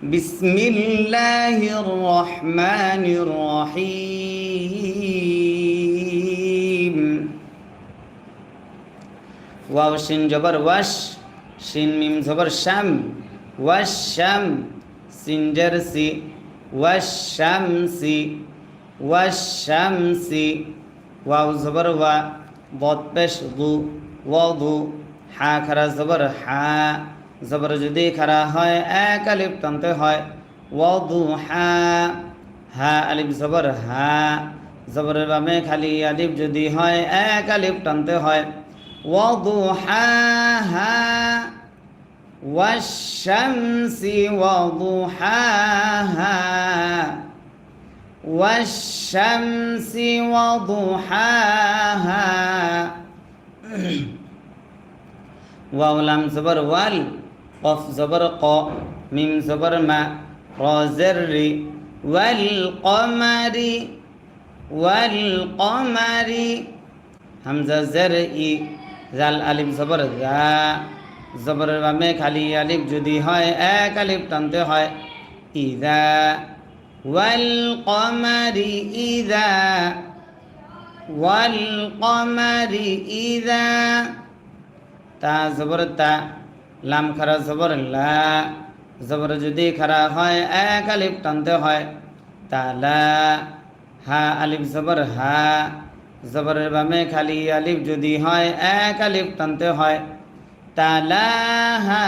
বিসমিল্লাহির রহমানির রহিম। ওয়াও শিন জবর ওয়াশ, শিন মিম জবর শাম, ওয়াশ শাম, সিন জের C, wash Samsi, wash Samsi. Wow জবর ওয়া, বদ পেশ দু, ওয়াদু। হা খারা জবর হা, জবর যদি খারা হয় এক আলিফ টানতে হয়, ওয়াদু হা। হা আলিফ জবর হা, জবরের বামে খালি আলিফ যদি হয় এক আলিফ টানতে হয়, ওয়াদু হা হা। ওয়াশ-শামসি ওয়াদুহাহা, ওয়াশ-শামসি ওয়াদুহাহা। ওয়াও লাম জবর ওয়াল, কফ জবর ক, মিম জবর মা, র জের রি। ওয়াল কমারি, ওয়াল কমারি। হামজা জের ই, জাল আলিফ জবর জা, জবরের বামে খালি আলিফ যদি হয় এক আলিফ টানতে হয়, ইদা। ওয়াল কমারি ইদা, ওয়াল কমারি ইদা। তা জবর তা, লাম খারা জবর লা, জবর যদি খারা হয় এক আলিফ টানতে হয়, তালা। হা আলিফ জবর হা, জবরের বামে খালি আলিফ যদি হয় এক আলিফ টানতে হয়, তালাহা।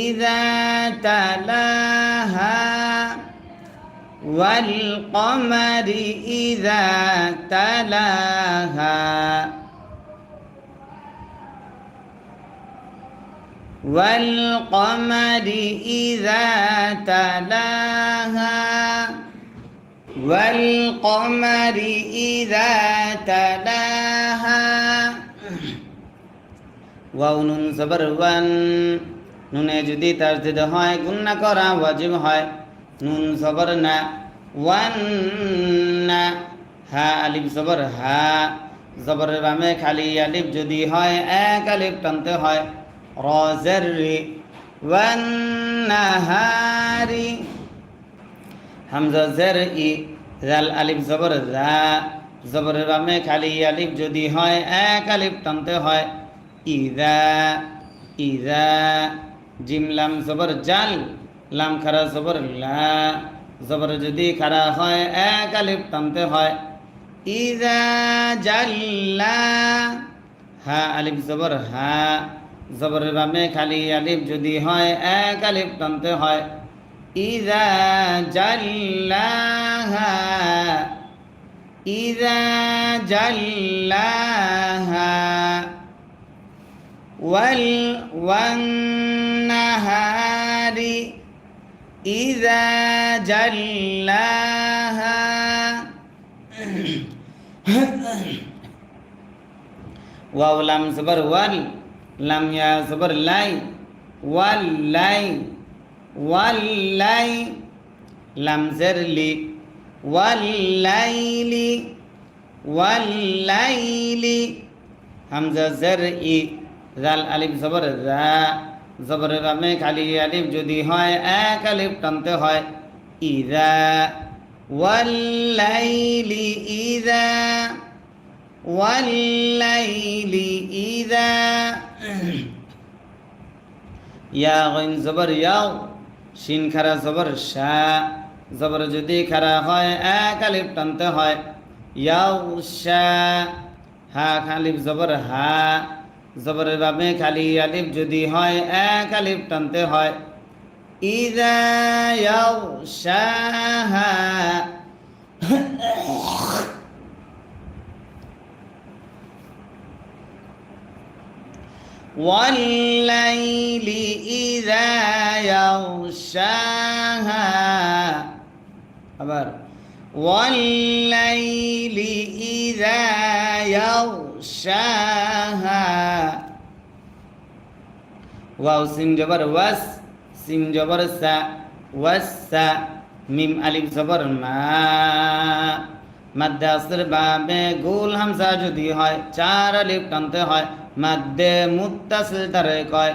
ইযা তালাহা, ওয়াল কমারি ইযা তালাহা, ওয়াল কমারি ইযা তালাহা, ওয়াল কমারি ইযা তালাহা। ওয়াও নুন জবর ওয়ান, নুনে যদি তাসদীদ হয় গুন্না করা ওয়াজিব হয়, নুন জবর না, ওয়ান না। হা আলিফ জবর হা, জবরের বামে খালি আলিফ যদি হয় এক আলিফ টানতে হয়, র জের রি। ওয়ান নাহারি। হামজা জের ই, জাল আলিফ জবর জা, জবরের বামে খালি আলিফ যদি হয় এক আলিফ টানতে হয়, ইদা। ইদা জিম লাম জবর জাল, লাম খারা জবর লা, জবর যদি খারা হয় এক আলিফ টানতে হয়, ইদা জাল্লা। হা আলিফ জবর হা, জবরের বামে খালি আলিফ যদি হয় এক আলিফ টানতে হয়, ইদা জাল্লাহা, ইদা জাল্লাহা। ওয়াল ওয়ান্নাহারি ইযা জাল্লাহা। ওয়াও লাম জবর ওয়াল, লাম ইয়া জবর লাই, ওয়াল্লাই, ওয়াল্লাই। লাম জের লি, ওয়াল্লাইলি, ওয়াল্লাইলি। হামজা জের ই, জাল আলিফ জবর জা, জবরের বামে খালি আলিফ যদি হয় এক আলিফ টানতে হয়, ইদা। ওয়াল্লাইলি ইদা, ওয়াল্লাইলি ইদা। ইয়া গইন জবর ইয়াও, শিন খারা জবর শা, জবর যদি খারা হয় এক আলিফ টানতে হয়, ইয়াও শা। হা আলিফ জবর হা, জবরের বামে খালি আলিফ যদি হয় এক আলিফ টানতে হয়, ইযা ইয়াগশাহা। ওয়াল্লাইলি ইযা ইয়াগশাহা। আবার ওয়াল্লাইলি ইযা ইয়াগশাহা। ওয়াও সিন জবর ওয়াস, সিন জবর সা, ওয়াসা। মিম আলিফ জবর মা, মাদ্দে আসর বাবে গোল হামজা যদি হয় চার আলিফ টানতে হয়, মাদ্দে মুত্তাসিল তারে কয়।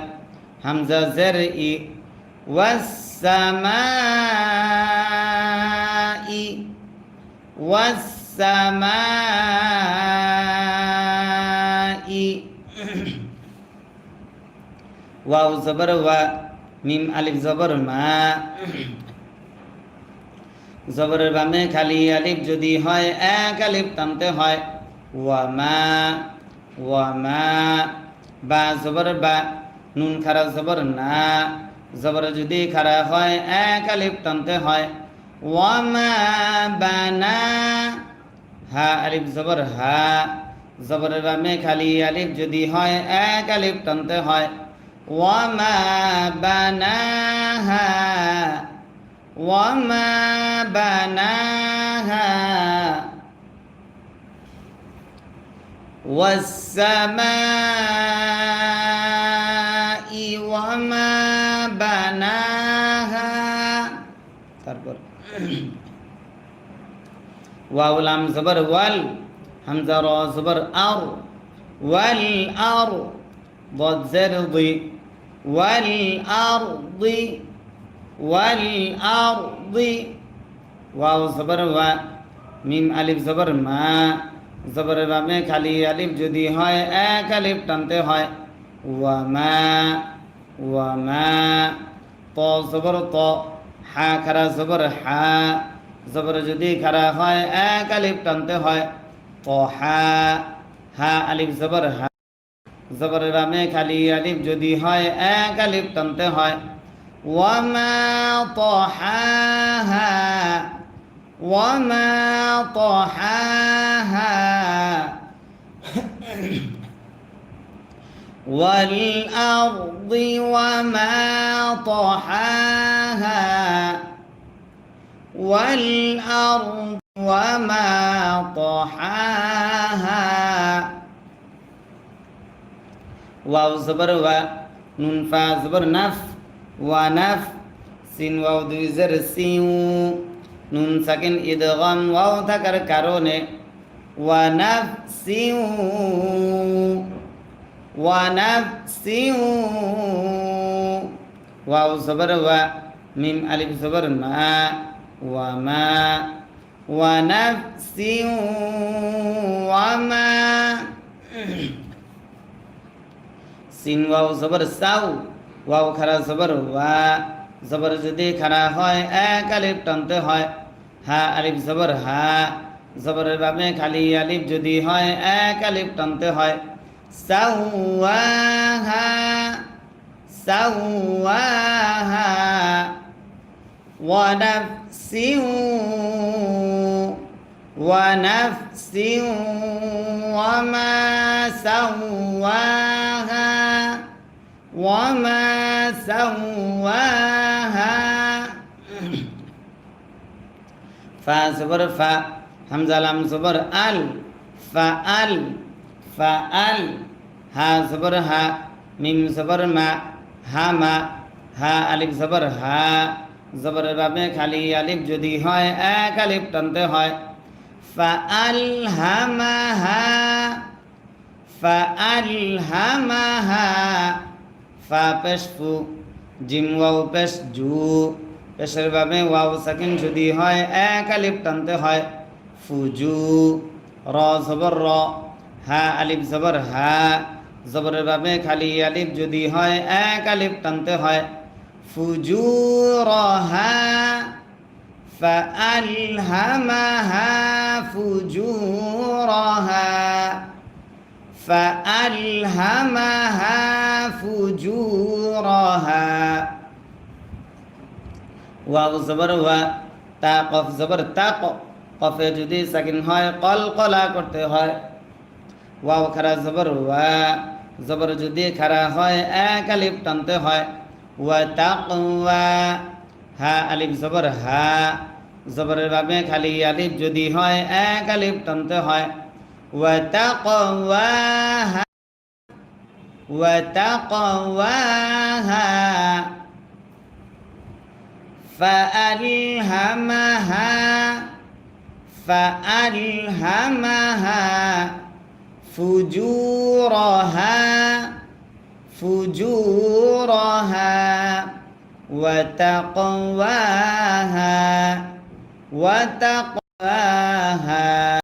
হামজা জের ই, ওয়াস-সামাই ওয়াস-সামাই ওয়াও জবর ওয়া মিম আলিফ জবর মা জবরের বামে খালি আলিফ যদি হয় এক আলিফ টানতে হয় ওয়ামা ওয়ামা বা জবর বা নুন খারা জবর না জবর যদি খারা হয় এক আলিফ টানতে হয় ওয়ামা বানা হা আলিফ জবর হা জবরের বামে খালি আলিফ যদি হয় এক আলিফ টানতে হয় ওয়ামা বানাহা ওয়ামা বানাহা ওয়াস-সামাই ওয়ামা বানাহা তারপর ওয়াও লাম জবর ওয়াল হামজা র জবর আর ওয়াল আর ضاد زرض والأرض والأرض واو زبر وا মিম আলিফ জবর মা জবরের বামে খালি আলিফ যদি হয় এক আলিফ টানতে হয় ওয়ামা ওয়ামা ত জবর ত হা খারা জবর হা জবর যদি খারা হয় এক আলিফ টানতে হয় তহা হা আলিফ জবর হা জবরের বামে খালি আলিফ যদি হয় এক আলিফ টানতে হয় ওয়ামা তহাহা ওয়ামা তহাহা والأرض وما طحاها والأرض وما طحاها ওয়াও জবর ওয়া নুন ফা জবর নাফ ওয়া নাফ সিন ওয়াও দুই জের সিউ নুন সাকিন ইদগাম ওয়াও থাকার কারণে ওয়া নাফ সিউ ওয়া নাফ সিউ ওয়াও জবর ওয়া মিম আলিফ জবর মা ওয়া মা ওয়া নাফ সিউ ওয়া মা সিন ওয়াও জবর সাউ ওয়াও খারা জবর ওয়া জবর যদি খারা হয় এক আলিফ টানতে হয় হা আলিফ জবর হা জবরের বামে খালি আলিফ যদি হয় এক আলিফ টানতে হয় সাওয়াহা সাওয়াহা ওয়া নাফসিউ ওয়া নাফসিউ ওয়া মা সাওয়াহা وما سواها فا زبر فا همزة لام زبر ال فأل فأل ها زبر ها ميم زبر ما ها ما ها ألف زبر ها زبر বামে খালি আলিফ যদি হয় এক আলিফ টানতে হয় فألهمها فألهمها ফা পেশ ফু জিম ওয়াও পেশ জু পেশের বামে ওয়াও সাকিন যদি হয় এক আলিফ টানতে হয় ফুজু র জবর র হা আলিফ জবর হা জবরের বামে খালি আলিফ যদি হয় এক আলিফ টানতে হয় ফুজু রহা فألهمها فجورها فألهمها فجورها ওয়াও জবর ওয়া তা কফ জবর তাক কফে যদি সাকিন হয় কলকলা করতে হয় ওয়াও খারা জবর ওয়া জবর যদি খারা হয় এক আলিফ টানতে হয় ওয়া তাকওয়া হা আলিফ জবর হা জবরের বামে খালি আলিফ যদি হয় এক আলিফ টানতে হয় وتقواها وتقواها فألهمها فألهمها فجورها فجورها وتقواها وتقواها